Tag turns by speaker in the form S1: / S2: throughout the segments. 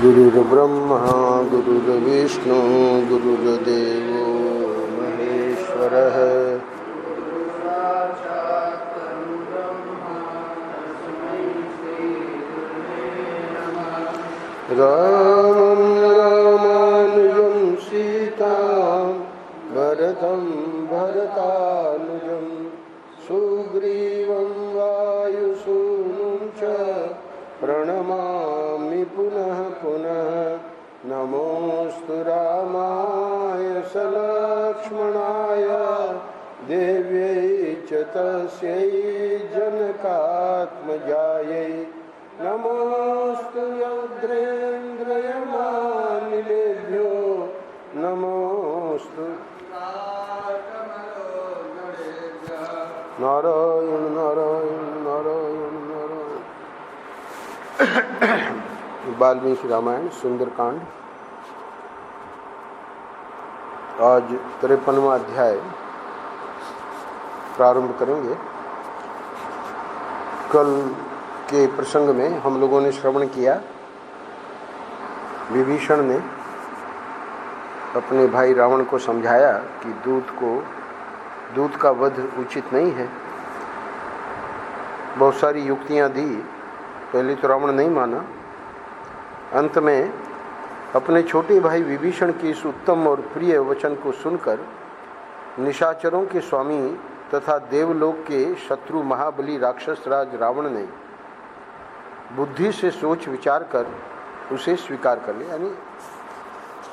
S1: गुरुर्ब्रह्मा गुरुर्विष्णु गुरुर्देवो महेश्वरः। रामं रामानुजं सीतां भरतं भरतानुजं सुग्रीवं वायुसूनुं च प्रणमामि पुनः पुनः। नमोऽस्तु रामाय सलक्ष्मणाय देव्यै च तस्यै जनकात्मजायै। नमोऽस्तु रुद्रेन्द्रयमानिलेभ्यो नमोऽस्तु नारायण नारायण नारायण नारायण। वाल्मीकि रामायण सुंदरकांड आज 53वां अध्याय प्रारंभ करेंगे। कल के प्रसंग में हम लोगों ने श्रवण किया, विभीषण ने अपने भाई रावण को समझाया कि दूत का वध उचित नहीं है। बहुत सारी युक्तियां दी, पहले तो रावण नहीं माना। अंत में अपने छोटे भाई विभीषण की इस उत्तम और प्रिय वचन को सुनकर निशाचरों के स्वामी तथा देवलोक के शत्रु महाबली राक्षस राज रावण ने बुद्धि से सोच विचार कर उसे स्वीकार कर लिया, यानी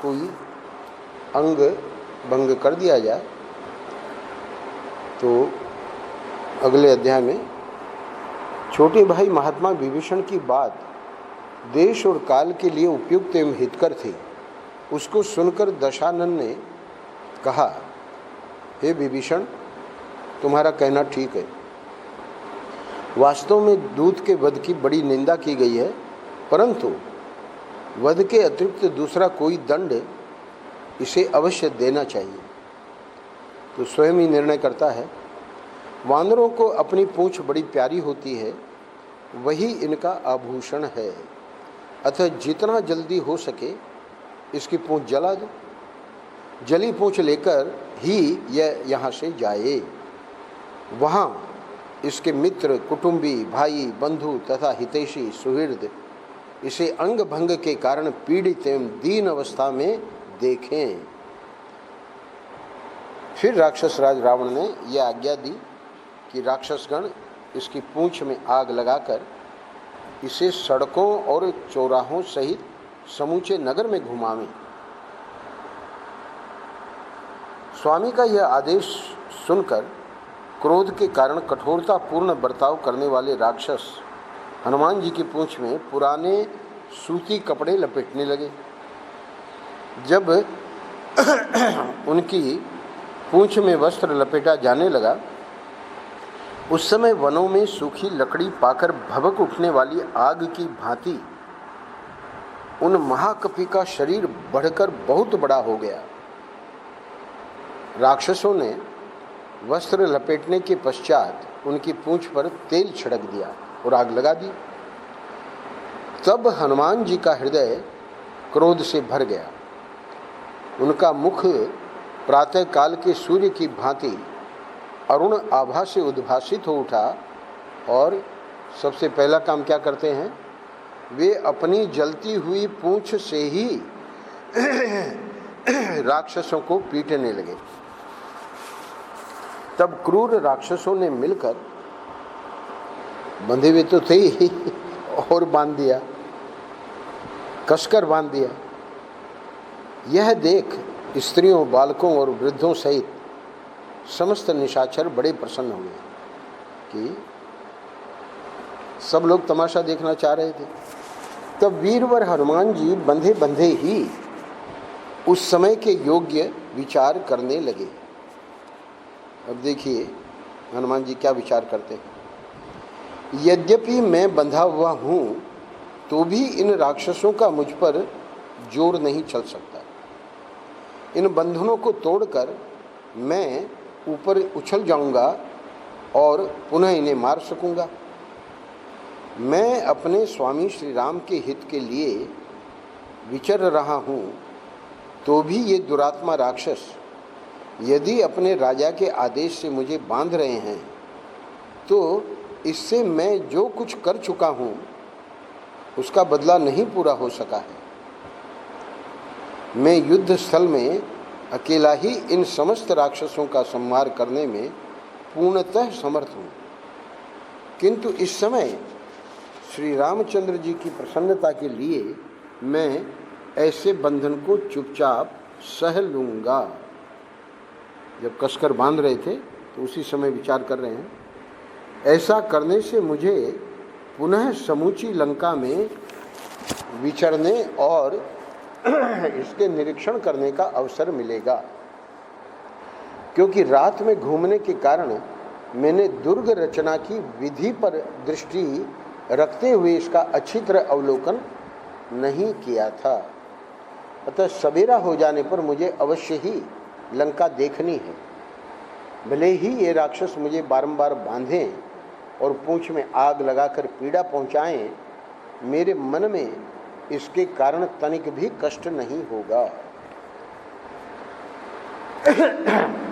S1: कोई अंग भंग कर दिया जाए। तो अगले अध्याय में छोटे भाई महात्मा विभीषण की बात देश और काल के लिए उपयुक्त एवं हितकर थी। उसको सुनकर दशानन ने कहा, हे विभीषण, तुम्हारा कहना ठीक है। वास्तव में दूत के वध की बड़ी निंदा की गई है, परंतु वध के अतिरिक्त दूसरा कोई दंड इसे अवश्य देना चाहिए। तो स्वयं ही निर्णय करता है। वानरों को अपनी पूंछ बड़ी प्यारी होती है, वही इनका आभूषण है। अतः जितना जल्दी हो सके इसकी पूंछ जला दो। जली पूंछ लेकर ही यह यहाँ से जाए। वहाँ इसके मित्र, कुटुंबी, भाई, बंधु तथा हितैषी सुहृद इसे अंग भंग के कारण पीड़ित एवं दीन अवस्था में देखें। फिर राक्षस राज रावण ने यह आज्ञा दी कि राक्षसगण इसकी पूंछ में आग लगाकर इसे सड़कों और चौराहों सहित समूचे नगर में घुमावें। स्वामी का यह आदेश सुनकर क्रोध के कारण कठोरतापूर्ण बर्ताव करने वाले राक्षस हनुमान जी की पूंछ में पुराने सूती कपड़े लपेटने लगे। जब उनकी पूंछ में वस्त्र लपेटा जाने लगा, उस समय वनों में सूखी लकड़ी पाकर भभक उठने वाली आग की भांति उन महाकपि का शरीर बढ़कर बहुत बड़ा हो गया। राक्षसों ने वस्त्र लपेटने के पश्चात उनकी पूंछ पर तेल छिड़क दिया और आग लगा दी। तब हनुमान जी का हृदय क्रोध से भर गया। उनका मुख प्रातः काल के सूर्य की भांति अरुण आभा से उद्भासित हो उठा और सबसे पहला काम क्या करते हैं, वे अपनी जलती हुई पूंछ से ही राक्षसों को पीटने लगे। तब क्रूर राक्षसों ने मिलकर, बंधे हुए तो थे ही, और बांध दिया, कसकर बांध दिया। यह देख स्त्रियों, बालकों और वृद्धों सहित समस्त निशाचर बड़े प्रसन्न हुए कि सब लोग तमाशा देखना चाह रहे थे। तब वीरवर हनुमान जी बंधे बंधे ही उस समय के योग्य विचार करने लगे। अब देखिए हनुमान जी क्या विचार करते हैं। यद्यपि मैं बंधा हुआ हूँ तो भी इन राक्षसों का मुझ पर जोर नहीं चल सकता। इन बंधनों को तोड़कर मैं ऊपर उछल जाऊंगा और पुनः इन्हें मार सकूंगा। मैं अपने स्वामी श्री राम के हित के लिए विचर रहा हूँ, तो भी ये दुरात्मा राक्षस यदि अपने राजा के आदेश से मुझे बांध रहे हैं, तो इससे मैं जो कुछ कर चुका हूँ उसका बदला नहीं पूरा हो सका है। मैं युद्ध स्थल में अकेला ही इन समस्त राक्षसों का संहार करने में पूर्णतः समर्थ हूँ, किंतु इस समय श्री रामचंद्र जी की प्रसन्नता के लिए मैं ऐसे बंधन को चुपचाप सह लूँगा। जब कसकर बांध रहे थे तो उसी समय विचार कर रहे हैं, ऐसा करने से मुझे पुनः समूची लंका में विचरने और इसके निरीक्षण करने का अवसर मिलेगा, क्योंकि रात में घूमने के कारण मैंने दुर्ग रचना की विधि पर दृष्टि रखते हुए इसका अच्छी तरह अवलोकन नहीं किया था। अतः सवेरा हो जाने पर मुझे अवश्य ही लंका देखनी है। भले ही ये राक्षस मुझे बारंबार बांधें और पूंछ में आग लगाकर पीड़ा पहुंचाएं, मेरे मन में इसके कारण तनिक भी कष्ट नहीं होगा।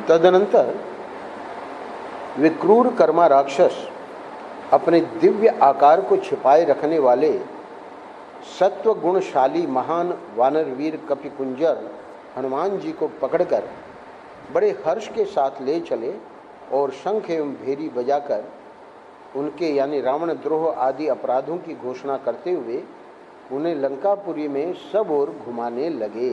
S1: तदनंतर वे क्रूर कर्मा राक्षस अपने दिव्य आकार को छिपाए रखने वाले सत्व गुणशाली महान वानरवीर कपिकुंजर हनुमान जी को पकड़कर बड़े हर्ष के साथ ले चले और शंख एवं भेरी बजाकर उनके यानी रावण द्रोह आदि अपराधों की घोषणा करते हुए उन्हें लंकापुरी में सब ओर घुमाने लगे।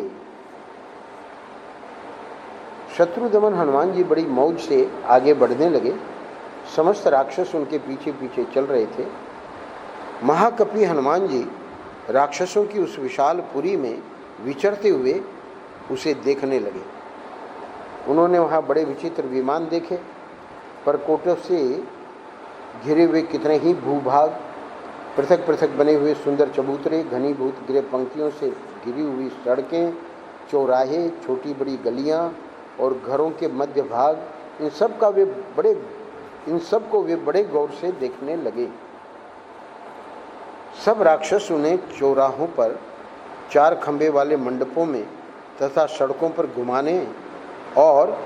S1: शत्रुदमन हनुमान जी बड़ी मौज से आगे बढ़ने लगे। समस्त राक्षस उनके पीछे पीछे चल रहे थे। महाकपि हनुमान जी राक्षसों की उस विशाल पुरी में विचरते हुए उसे देखने लगे। उन्होंने वहाँ बड़े विचित्र विमान देखे, परकोटों से घिरे हुए कितने ही भूभाग, पृथक पृथक बने हुए सुंदर चबूतरे, घनीभूत गृह पंक्तियों से घिरी हुई सड़कें, चौराहे, छोटी बड़ी गलियाँ और घरों के मध्य भाग, इन सब को वे बड़े गौर से देखने लगे। सब राक्षस उन्हें चौराहों पर, चार खंभे वाले मंडपों में तथा सड़कों पर घुमाने और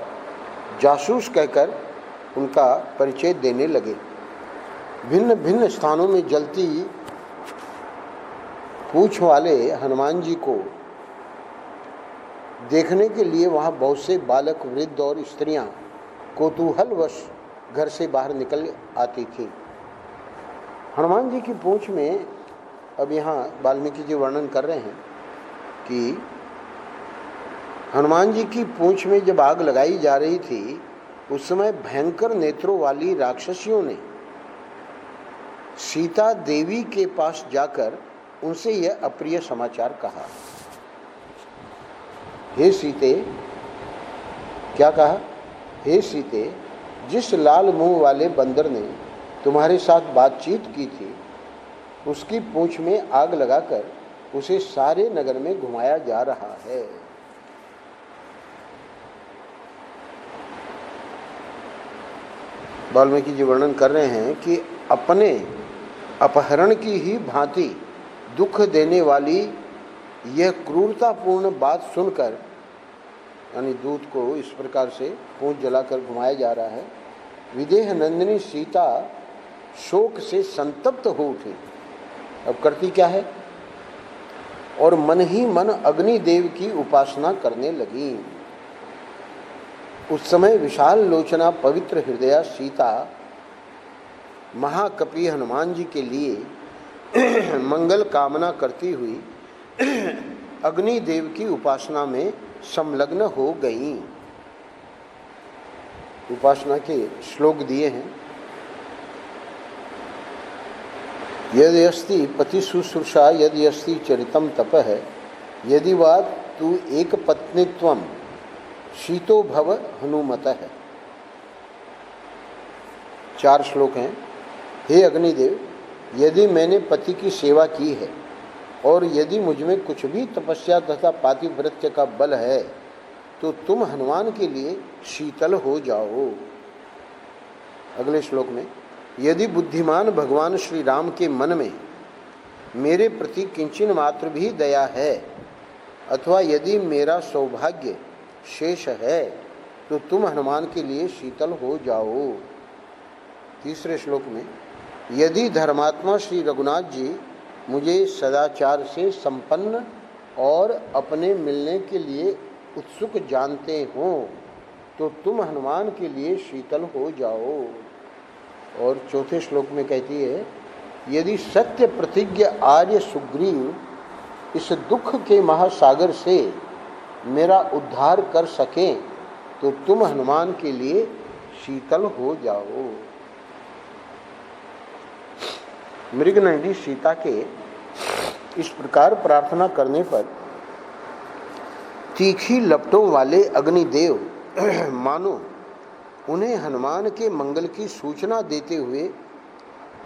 S1: जासूस कहकर उनका परिचय देने लगे। भिन्न भिन्न स्थानों में जलती पूंछ वाले हनुमान जी को देखने के लिए वहाँ बहुत से बालक, वृद्ध और स्त्रियाँ कौतूहलवश घर से बाहर निकल आती थी। हनुमान जी की पूंछ में, अब यहाँ वाल्मीकि जी वर्णन कर रहे हैं कि हनुमान जी की पूंछ में जब आग लगाई जा रही थी, उस समय भयंकर नेत्रों वाली राक्षसियों ने सीता देवी के पास जाकर उनसे यह अप्रिय समाचार कहा। हे सीते, क्या कहा? हे सीते, जिस लाल मुंह वाले बंदर ने तुम्हारे साथ बातचीत की थी, उसकी पूंछ में आग लगाकर उसे सारे नगर में घुमाया जा रहा है। वाल्मीकि जी वर्णन कर रहे हैं कि अपने अपहरण की ही भांति दुख देने वाली यह क्रूरतापूर्ण बात सुनकर, यानी दूत को इस प्रकार से पूंछ जलाकर घुमाया जा रहा है, विदेह नंदिनी सीता शोक से संतप्त हो उठी। अब करती क्या है? और मन ही मन अग्निदेव की उपासना करने लगी। उस समय विशाल लोचना पवित्र हृदया सीता महाकपि हनुमान जी के लिए मंगल कामना करती हुई अग्निदेव की उपासना में संलग्न हो गईं। उपासना के श्लोक दिए हैं। यदि अस्ति पति शुश्रूषा, यदि अस्ति चरितम तपः, यदि वा तू एक पत्नीत्वम शीतो भव हनुमतः। 4 श्लोक हैं। हे अग्निदेव, यदि मैंने पति की सेवा की है और यदि मुझ में कुछ भी तपस्या तथा पातिव्रत्य का बल है, तो तुम हनुमान के लिए शीतल हो जाओ। अगले श्लोक में, यदि बुद्धिमान भगवान श्री राम के मन में मेरे प्रति किंचिन मात्र भी दया है, अथवा यदि मेरा सौभाग्य शेष है तो तुम हनुमान के लिए शीतल हो जाओ। तीसरे श्लोक में, यदि धर्मात्मा श्री रघुनाथ जी मुझे सदाचार से संपन्न और अपने मिलने के लिए उत्सुक जानते हो तो तुम हनुमान के लिए शीतल हो जाओ। और चौथे श्लोक में कहती है, यदि सत्य प्रतिज्ञ आर्य सुग्रीव इस दुख के महासागर से मेरा उद्धार कर सकें तो तुम हनुमान के लिए शीतल हो जाओ। मृगनंदी सीता के इस प्रकार प्रार्थना करने पर तीखी लपटों वाले अग्निदेव मानो उन्हें हनुमान के मंगल की सूचना देते हुए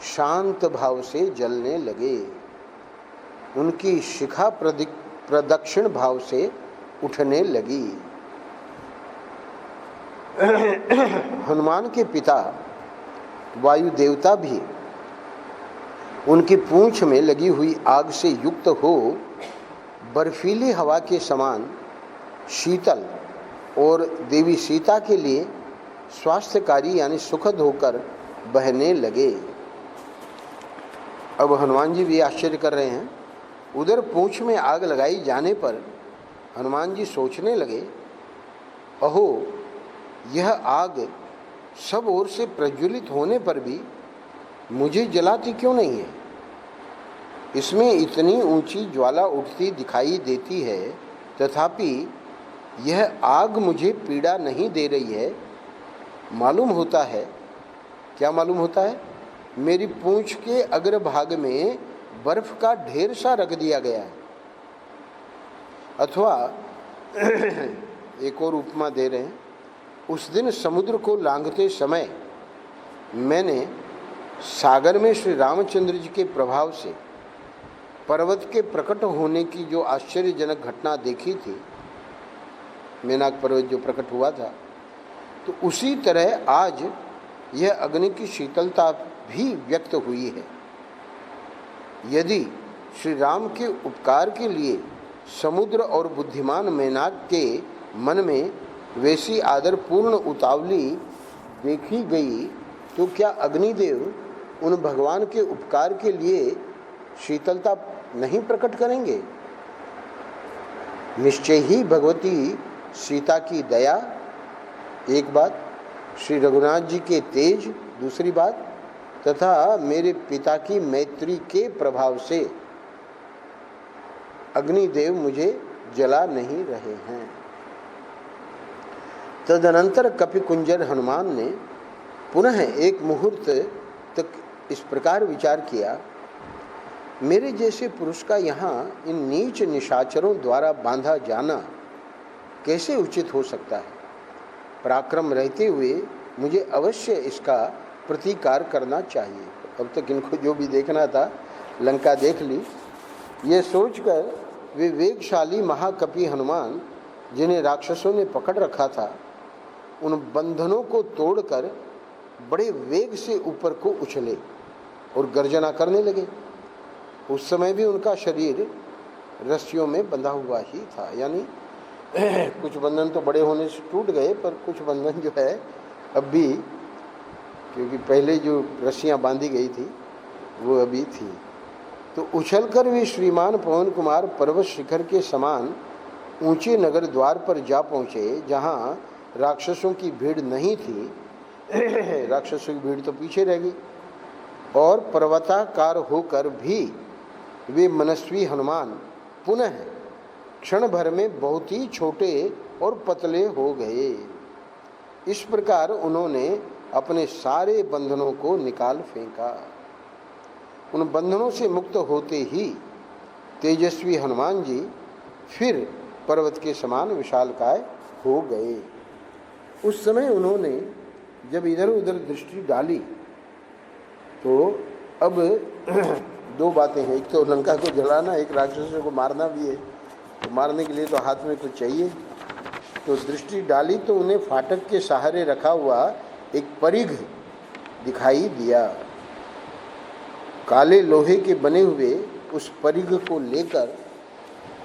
S1: शांत भाव से जलने लगे। उनकी शिखा प्रदक्षिण भाव से उठने लगी। हनुमान के पिता वायु देवता भी उनकी पूंछ में लगी हुई आग से युक्त हो बर्फीली हवा के समान शीतल और देवी सीता के लिए स्वास्थ्यकारी यानी सुखद होकर बहने लगे। अब हनुमान जी भी आश्चर्य कर रहे हैं। उधर पूंछ में आग लगाई जाने पर हनुमान जी सोचने लगे, अहो यह आग सब ओर से प्रज्वलित होने पर भी मुझे जलाती क्यों नहीं है? इसमें इतनी ऊंची ज्वाला उठती दिखाई देती है, तथापि यह आग मुझे पीड़ा नहीं दे रही है। मालूम होता है, क्या मालूम होता है? मेरी पूंछ के अग्रभाग में बर्फ का ढेर सा रख दिया गया है। अथवा एक और उपमा दे रहे हैं, उस दिन समुद्र को लांघते समय मैंने सागर में श्री रामचंद्र जी के प्रभाव से पर्वत के प्रकट होने की जो आश्चर्यजनक घटना देखी थी, मेनाक पर्वत जो प्रकट हुआ था, तो उसी तरह आज यह अग्नि की शीतलता भी व्यक्त हुई है। यदि श्री राम के उपकार के लिए समुद्र और बुद्धिमान मेनाक के मन में वैसी आदरपूर्ण उतावली देखी गई, तो क्या अग्निदेव उन भगवान के उपकार के लिए शीतलता नहीं प्रकट करेंगे? निश्चय ही भगवती सीता की दया एक बात, श्री रघुनाथ जी के तेज दूसरी बात, तथा मेरे पिता की मैत्री के प्रभाव से अग्निदेव मुझे जला नहीं रहे हैं। तदनंतर कपिकुंजर हनुमान ने पुनः एक मुहूर्त तक इस प्रकार विचार किया, मेरे जैसे पुरुष का यहाँ इन नीच निशाचरों द्वारा बांधा जाना कैसे उचित हो सकता है? पराक्रम रहते हुए मुझे अवश्य इसका प्रतिकार करना चाहिए। अब तक इनको जो भी देखना था लंका देख ली। ये सोचकर वे वेगशाली महाकपि हनुमान, जिन्हें राक्षसों ने पकड़ रखा था, उन बंधनों को तोड़कर बड़े वेग से ऊपर को उछले और गर्जना करने लगे। उस समय भी उनका शरीर रस्सियों में बंधा हुआ ही था, यानी कुछ बंधन तो बड़े होने से टूट गए, पर कुछ बंधन जो है अब भी, क्योंकि पहले जो रस्सियां बांधी गई थी वो अभी थी। तो उछलकर वे श्रीमान पवन कुमार पर्वत शिखर के समान ऊंचे नगर द्वार पर जा पहुँचे, जहाँ राक्षसों की भीड़ नहीं थी। राक्षसों की भीड़ तो पीछे रह गई, और पर्वताकार होकर भी वे मनस्वी हनुमान पुनः क्षण भर में बहुत ही छोटे और पतले हो गए। इस प्रकार उन्होंने अपने सारे बंधनों को निकाल फेंका। उन बंधनों से मुक्त होते ही तेजस्वी हनुमान जी फिर पर्वत के समान विशालकाय हो गए। उस समय उन्होंने जब इधर उधर दृष्टि डाली तो अब दो बातें हैं, एक तो लंका को जलाना, एक राक्षसों को मारना भी है। तो मारने के लिए तो हाथ में कुछ चाहिए। तो दृष्टि डाली तो उन्हें फाटक के सहारे रखा हुआ एक परिघ दिखाई दिया। काले लोहे के बने हुए उस परिघ को लेकर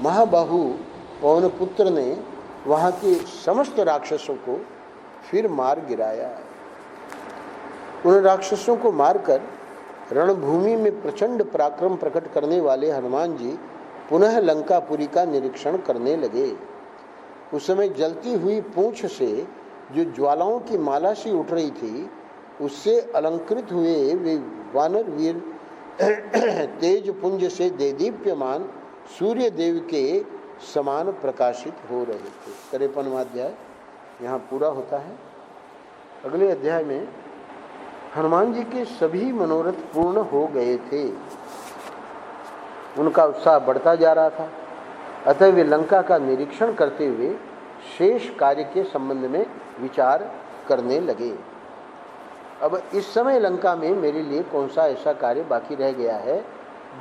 S1: महाबाहु पवनपुत्र ने वहाँ के समस्त राक्षसों को फिर मार गिराया। उन राक्षसों को मारकर रणभूमि में प्रचंड पराक्रम प्रकट करने वाले हनुमान जी पुनः लंकापुरी का निरीक्षण करने लगे। उस समय जलती हुई पूंछ से जो ज्वालाओं की माला सी उठ रही थी, उससे अलंकृत हुए वे वानर वीर तेज पुंज से देदीप्यमान सूर्य देव के समान प्रकाशित हो रहे थे। 53वां अध्याय यहाँ पूरा होता है। अगले अध्याय में हनुमान जी के सभी मनोरथ पूर्ण हो गए थे। उनका उत्साह बढ़ता जा रहा था, अतः वे लंका का निरीक्षण करते हुए शेष कार्य के संबंध में विचार करने लगे। अब इस समय लंका में मेरे लिए कौन सा ऐसा कार्य बाकी रह गया है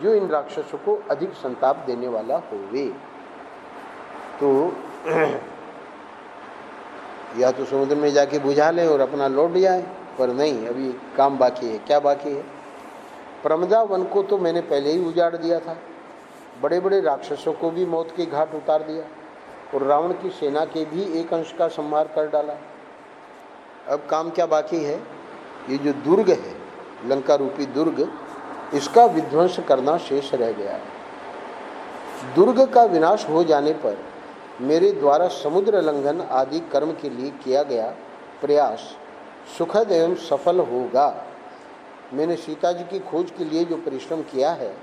S1: जो इन राक्षसों को अधिक संताप देने वाला होवे। तो या तो समुद्र में जाके बुझा लें और अपना लौट जाए, पर नहीं, अभी काम बाकी है। क्या बाकी है? प्रमदा वन को तो मैंने पहले ही उजाड़ दिया था, बड़े बड़े राक्षसों को भी मौत के घाट उतार दिया और रावण की सेना के भी एक अंश का संहार कर डाला। अब काम क्या बाकी है? ये जो दुर्ग है, लंका रूपी दुर्ग, इसका विध्वंस करना शेष रह गया है। दुर्ग का विनाश हो जाने पर मेरे द्वारा समुद्र लंघन आदि कर्म के लिए किया गया प्रयास सुखद एवं सफल होगा। मैंने सीता जी की खोज के लिए जो परिश्रम किया है,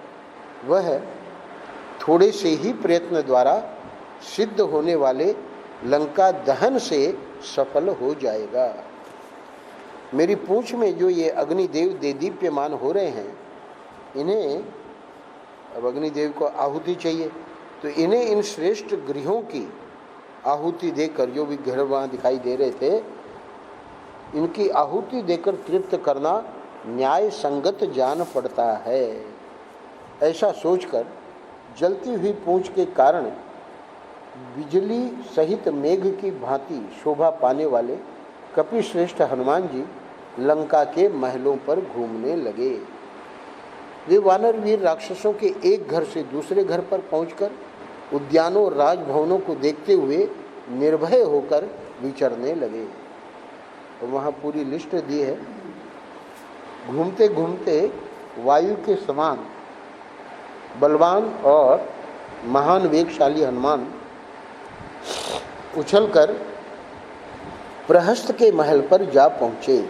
S1: वह थोड़े से ही प्रयत्न द्वारा सिद्ध होने वाले लंका दहन से सफल हो जाएगा। मेरी पूंछ में जो ये अग्निदेव देदीप्यमान हो रहे हैं, इन्हें अब अग्निदेव को आहुति चाहिए, तो इन्हें इन श्रेष्ठ गृहों की आहुति देकर, जो भी घर वहाँ दिखाई दे रहे थे, इनकी आहुति देकर तृप्त करना न्याय संगत जान पड़ता है। ऐसा सोचकर जलती हुई पूंछ के कारण बिजली सहित मेघ की भांति शोभा पाने वाले कपिश्रेष्ठ हनुमान जी लंका के महलों पर घूमने लगे। वे वानर वीर राक्षसों के एक घर से दूसरे घर पर पहुंचकर उद्यानों और राजभवनों को देखते हुए निर्भय होकर विचरने लगे। और वहाँ पूरी लिस्ट दी है। घूमते घूमते वायु के समान बलवान और महान वेगशाली हनुमान उछलकर प्रहस्त के महल पर जा पहुँचे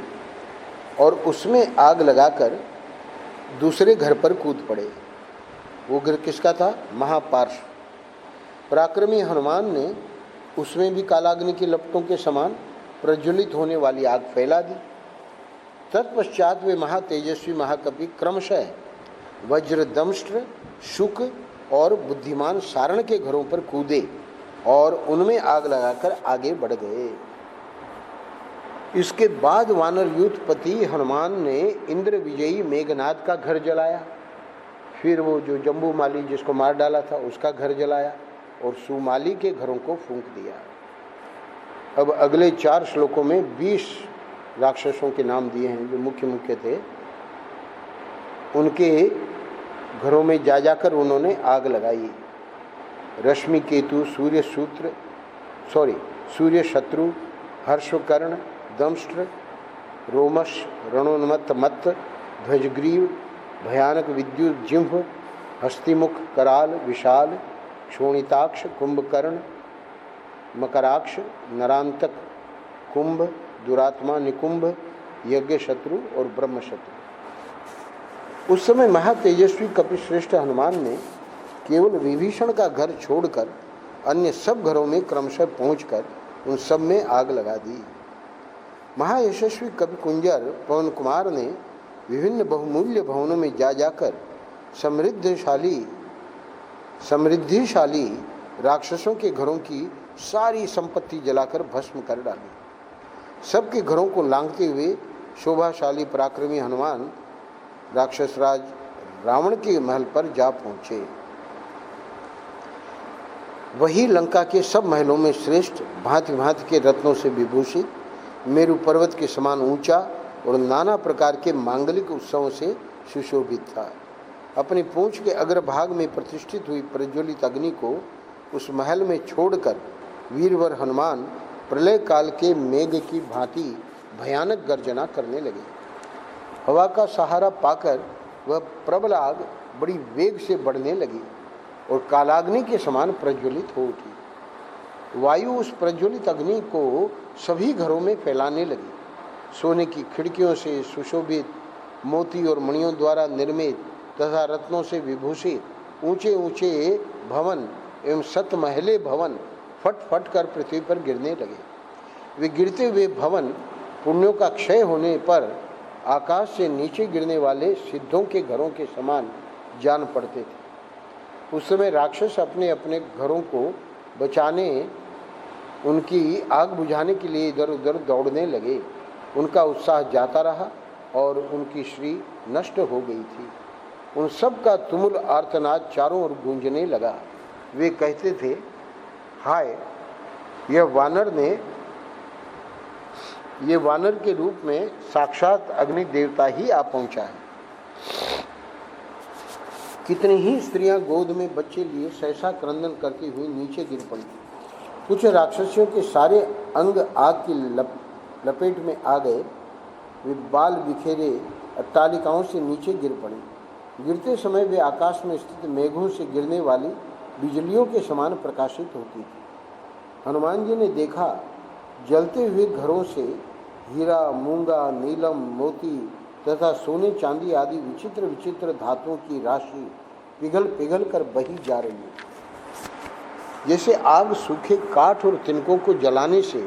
S1: और उसमें आग लगाकर दूसरे घर पर कूद पड़े। वो घर किसका था? महापार्श्व। पराक्रमी हनुमान ने उसमें भी कालाग्नि की लपटों के समान प्रज्वलित होने वाली आग फैला दी। तत्पश्चात वे महातेजस्वी महाकपि क्रमशः वज्रदंष्ट्र, शुक और बुद्धिमान सारण के घरों पर कूदे और उनमें आग लगाकर आगे बढ़ गए। इसके बाद वानर यूथपति हनुमान ने इंद्र विजयी मेघनाद का घर जलाया, फिर वो जो जम्बूमाली जिसको मार डाला था उसका घर जलाया और सुमाली के घरों को फूंक दिया। अब अगले 4 श्लोकों में 20 राक्षसों के नाम दिए हैं जो मुख्य मुख्य थे। उनके घरों में जा जाकर उन्होंने आग लगाई। रश्मि केतु, सूर्य शत्रु, हर्षकर्ण, दंष्ट्र, रोमश, रणोन्मत्त मत्त, ध्वजग्रीव, भयानक विद्युत जिह्व, हस्तिमुख, कराल, विशाल, क्षोणिताक्ष, कुंभकर्ण, मकराक्ष, नरांतक, कुंभ, दुरात्मा, निकुंभ, यज्ञ शत्रु और ब्रह्म शत्रु। उस समय महातेजस्वी कपिश्रेष्ठ हनुमान ने केवल विभीषण का घर छोड़कर अन्य सब घरों में क्रमशः पहुंचकर उन सब में आग लगा दी। महायशस्वी कवि कुंजर पवन कुमार ने विभिन्न बहुमूल्य भवनों में जा जाकर समृद्धिशाली राक्षसों के घरों की सारी संपत्ति जलाकर भस्म कर डाली। सबके घरों को लांघते हुए शोभाशाली पराक्रमी हनुमान राक्षसराज रावण के महल पर जा पहुँचे। वही लंका के सब महलों में श्रेष्ठ भांति भांति के रत्नों से विभूषित, मेरु पर्वत के समान ऊंचा और नाना प्रकार के मांगलिक उत्सवों से सुशोभित था। अपनी पूंछ के अग्रभाग में प्रतिष्ठित हुई प्रज्वलित अग्नि को उस महल में छोड़कर वीरवर हनुमान प्रलय काल के मेघ की भांति भयानक गर्जना करने लगे। हवा का सहारा पाकर वह प्रबल आग बड़ी वेग से बढ़ने लगी और कालाग्नि के समान प्रज्वलित हो उठी। वायु उस प्रज्वलित अग्नि को सभी घरों में फैलाने लगी। सोने की खिड़कियों से सुशोभित, मोती और मणियों द्वारा निर्मित तथा रत्नों से विभूषित ऊंचे ऊंचे भवन एवं सतमहले भवन फट फट कर पृथ्वी पर गिरने लगे। वे गिरते हुए भवन पुण्यों का क्षय होने पर आकाश से नीचे गिरने वाले सिद्धों के घरों के समान जान पड़ते थे। उस समय राक्षस अपने अपने घरों को बचाने, उनकी आग बुझाने के लिए इधर उधर दौड़ने लगे। उनका उत्साह जाता रहा और उनकी श्री नष्ट हो गई थी। उन सब का तुमुल आर्तनाद चारों ओर गूंजने लगा। वे कहते थे, हाय, ये वानर के रूप में साक्षात अग्नि देवता ही आ पहुंचा है। कितनी ही स्त्रियां गोद में बच्चे लिए सहसा क्रंदन करती हुई नीचे गिर पड़ी। कुछ राक्षसियों के सारे अंग आग की लपेट में आ गए। वे बाल बिखेरे अट्टालिकाओं से नीचे गिर पड़े। गिरते समय वे आकाश में स्थित मेघों से गिरने वाली बिजलियों के समान प्रकाशित होती थी। हनुमान जी ने देखा, जलते हुए घरों से हीरा, मूंगा, नीलम, मोती तथा सोने चांदी आदि विचित्र विचित्र धातुओं की राशि पिघल पिघल कर बही जा रही है। जैसे आग सूखे काठ और तिनकों को जलाने से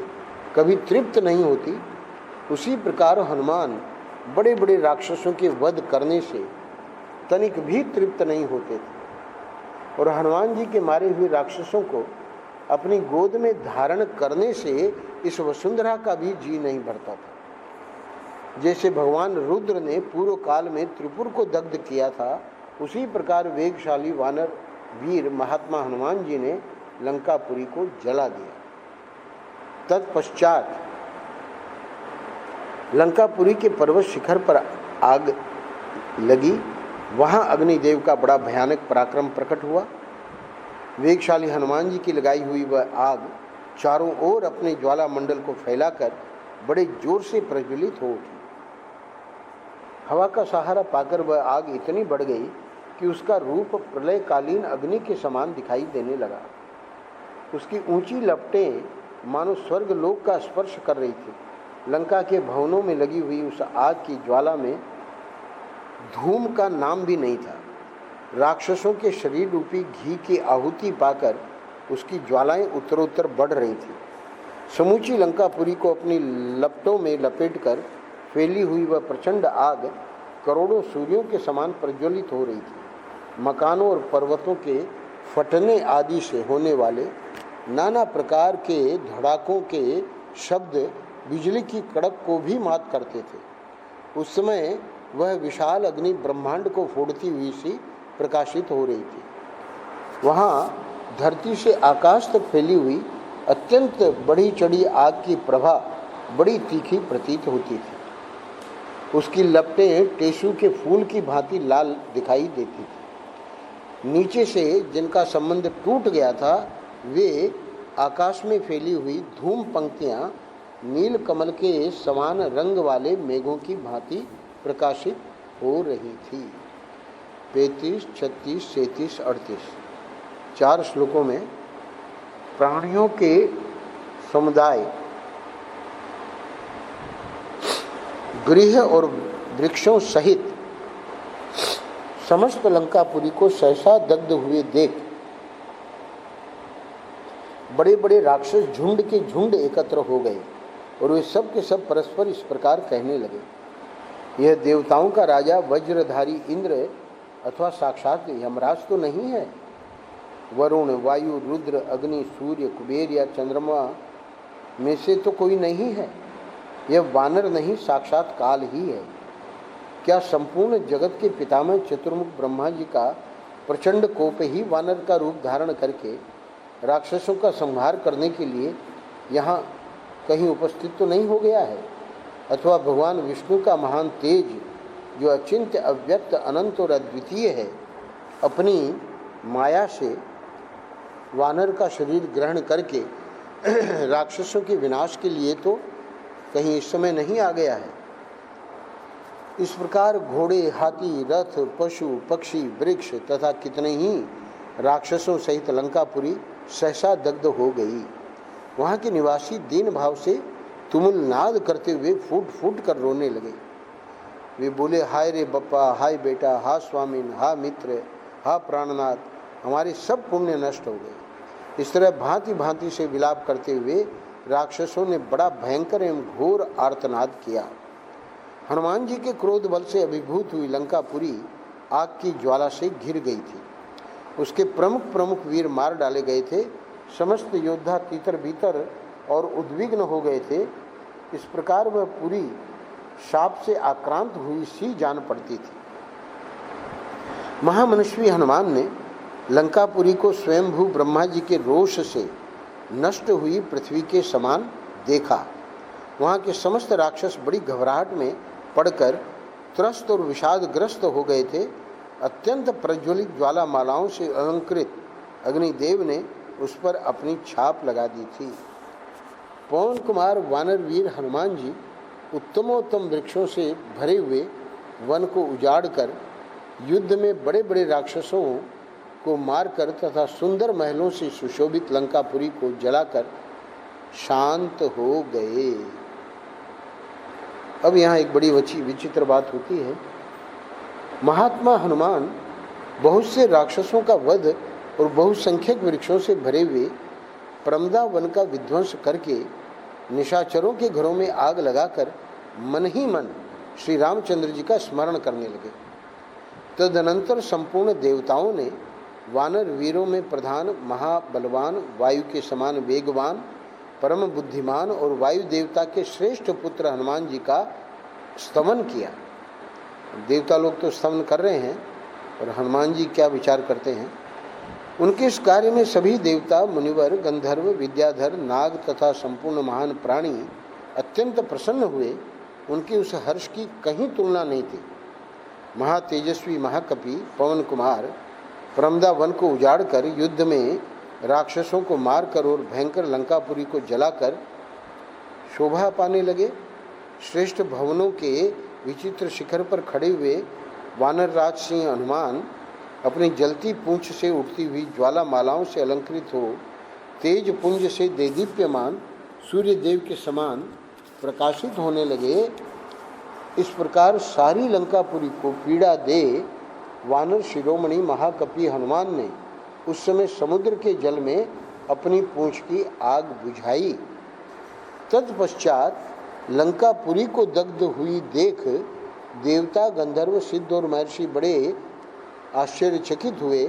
S1: कभी तृप्त नहीं होती, उसी प्रकार हनुमान बड़े बड़े राक्षसों के वध करने से तनिक भी तृप्त नहीं होते थे और हनुमान जी के मारे हुए राक्षसों को अपनी गोद में धारण करने से इस वसुंधरा का भी जी नहीं भरता था। जैसे भगवान रुद्र ने पूर्व काल में त्रिपुर को दग्ध किया था, उसी प्रकार वेगशाली वानर वीर महात्मा हनुमान जी ने लंकापुरी को जला दिया। तत्पश्चात लंकापुरी के पर्वत शिखर पर आग लगी। वहां अग्निदेव का बड़ा भयानक पराक्रम प्रकट हुआ। वेगशाली हनुमान जी की लगाई हुई वह आग चारों ओर अपने ज्वाला मंडल को फैलाकर बड़े जोर से प्रज्वलित हो उठी। हवा का सहारा पाकर वह आग इतनी बढ़ गई कि उसका रूप प्रलयकालीन अग्नि के समान दिखाई देने लगा। उसकी ऊंची लपटें मानो स्वर्ग लोक का स्पर्श कर रही थी। लंका के भवनों में लगी हुई उस आग की ज्वाला में धूम का नाम भी नहीं था। राक्षसों के शरीर रूपी घी की आहुति पाकर उसकी ज्वालाएं उत्तरोत्तर बढ़ रही थी। समूची लंकापुरी को अपनी लपटों में लपेटकर फैली हुई वह प्रचंड आग करोड़ों सूर्यों के समान प्रज्वलित हो रही थी। मकानों और पर्वतों के फटने आदि से होने वाले नाना प्रकार के धड़ाकों के शब्द बिजली की कड़क को भी मात करते थे। उस समय वह विशाल अग्नि ब्रह्मांड को फोड़ती हुई सी प्रकाशित हो रही थी। वहाँ धरती से आकाश तक फैली हुई अत्यंत बढ़ी चढ़ी आग की प्रभा बड़ी तीखी प्रतीत होती थी। उसकी लपटें टेसू के फूल की भांति लाल दिखाई देती थी। नीचे से जिनका संबंध टूट गया था, वे आकाश में फैली हुई धूम पंक्तियां नील कमल के समान रंग वाले मेघों की भांति प्रकाशित हो रही थी। 35, 36, 37, 38 4 श्लोकों में प्राणियों के समुदाय, गृह और वृक्षों सहित समस्त लंकापुरी को सहसा दग्ध हुए देख बड़े बड़े राक्षस झुंड के झुंड एकत्र हो गए और वे सब के सब परस्पर इस प्रकार कहने लगे, यह देवताओं का राजा वज्रधारी इंद्र अथवा साक्षात यमराज तो नहीं है। वरुण, वायु, रुद्र, अग्नि, सूर्य, कुबेर या चंद्रमा में से तो कोई नहीं है। यह वानर नहीं, साक्षात काल ही है। क्या संपूर्ण जगत के पितामह चतुर्मुख ब्रह्मा जी का प्रचंड कोप ही वानर का रूप धारण करके राक्षसों का संहार करने के लिए यहाँ कहीं उपस्थित तो नहीं हो गया है? अथवा भगवान विष्णु का महान तेज, जो अचिंत्य, अव्यक्त, अनंत और अद्वितीय है, अपनी माया से वानर का शरीर ग्रहण करके राक्षसों के विनाश के लिए तो कहीं इस समय नहीं आ गया है। इस प्रकार घोड़े, हाथी, रथ, पशु, पक्षी, वृक्ष तथा कितने ही राक्षसों सहित लंकापुरी सहसा दग्ध हो गई। वहाँ के निवासी दीन भाव से तुमुल नाद करते हुए फूट फूट कर रोने लगे। वे बोले, हाय रे बप्पा, हाय बेटा, हा स्वामिन, हा मित्र, हा प्राणनाथ, हमारे सब पुण्य नष्ट हो गए। इस तरह भांति भांति से विलाप करते हुए राक्षसों ने बड़ा भयंकर एवं घोर आर्तनाद किया। हनुमान जी के क्रोध बल से अभिभूत हुई लंकापुरी आग की ज्वाला से घिर गई थी। उसके प्रमुख प्रमुख वीर मार डाले गए थे। समस्त योद्धा तीतर भीतर और उद्विग्न हो गए थे। इस प्रकार वह पूरी शाप से आक्रांत हुई सी जान पड़ती थी। महामनस्वी हनुमान ने लंकापुरी को स्वयंभू ब्रह्मा जी के रोष से नष्ट हुई पृथ्वी के समान देखा। वहाँ के समस्त राक्षस बड़ी घबराहट में पड़कर त्रस्त और विषादग्रस्त हो गए थे। अत्यंत प्रज्वलित ज्वालामालाओं से अलंकृत अग्निदेव ने उस पर अपनी छाप लगा दी थी। पवन कुमार वानर वीर हनुमान जी उत्तमोत्तम वृक्षों से भरे हुए वन को उजाड़कर युद्ध में बड़े बड़े राक्षसों को मारकर तथा सुंदर महलों से सुशोभित लंकापुरी को जलाकर शांत हो गए। अब यहाँ एक बड़ी विचित्र बात होती है। महात्मा हनुमान बहुत से राक्षसों का वध और बहुसंख्यक वृक्षों से भरे हुए प्रमदा वन का विध्वंस करके निशाचरों के घरों में आग लगाकर मन ही मन श्री रामचंद्र जी का स्मरण करने लगे। तदनंतर संपूर्ण देवताओं ने वानर वीरों में प्रधान महाबलवान, वायु के समान वेगवान, परम बुद्धिमान और वायु देवता के श्रेष्ठ पुत्र हनुमान जी का स्तवन किया। देवता लोग तो स्तवन कर रहे हैं और हनुमान जी क्या विचार करते हैं। उनके इस कार्य में सभी देवता, मुनिवर, गंधर्व, विद्याधर, नाग तथा संपूर्ण महान प्राणी अत्यंत प्रसन्न हुए। उनके उस हर्ष की कहीं तुलना नहीं थी। महातेजस्वी महाकपि पवन कुमार प्रमदा वन को उजाड़कर युद्ध में राक्षसों को मारकर और भयंकर लंकापुरी को जलाकर शोभा पाने लगे। श्रेष्ठ भवनों के विचित्र शिखर पर खड़े हुए वानरराज सिंह हनुमान अपनी जलती पूंछ से उठती हुई ज्वालामालाओं से अलंकृत हो तेज पुंज से देदीप्यमान सूर्य देव के समान प्रकाशित होने लगे। इस प्रकार सारी लंकापुरी को पीड़ा दे वानर शिरोमणि महाकपि हनुमान ने उस समय समुद्र के जल में अपनी पूंछ की आग बुझाई। तत्पश्चात लंकापुरी को दग्ध हुई देख देवता, गंधर्व, सिद्ध और महर्षि बड़े आश्चर्यचकित हुए।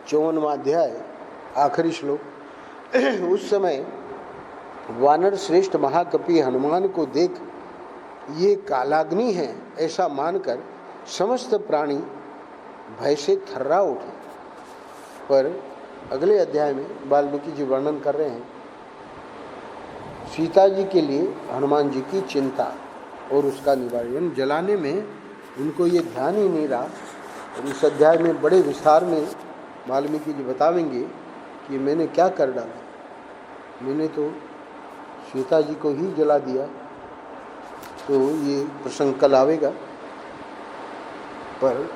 S1: 54वां अध्याय आखिरी श्लोक। उस समय वानर श्रेष्ठ महाकपि हनुमान को देख ये कालाग्नि है ऐसा मानकर समस्त प्राणी भय से थर्रा उठे। पर अगले अध्याय में वाल्मीकि जी वर्णन कर रहे हैं सीता जी के लिए हनुमान जी की चिंता और उसका निवारण। जलाने में उनको ये ध्यान ही नहीं रहा। और इस अध्याय में बड़े विस्तार में वाल्मीकि जी बतावेंगे कि मैंने क्या कर डाला। मैंने तो सीता जी को ही जला दिया। तो ये प्रसंग कल आवेगा। पर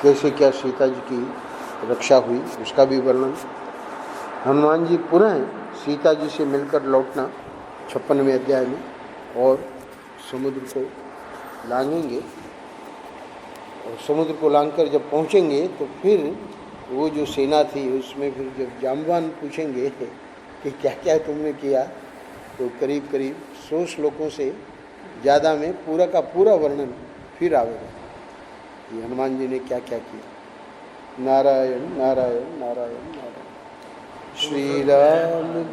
S1: कैसे क्या सीता जी की रक्षा हुई उसका भी वर्णन। हनुमान जी पुनः सीता जी से मिलकर लौटना 56वें अध्याय में और समुद्र को लांघेंगे। और समुद्र को लांघकर जब पहुंचेंगे तो फिर वो जो सेना थी उसमें फिर जब जाम्बवान पूछेंगे कि क्या क्या तुमने किया, तो करीब करीब 100 श्लोकों से ज़्यादा में पूरा का पूरा वर्णन फिर आवेगा कि हनुमान जी ने क्या क्या किया। नारायण नारायण नारायण नारायण। श्री राम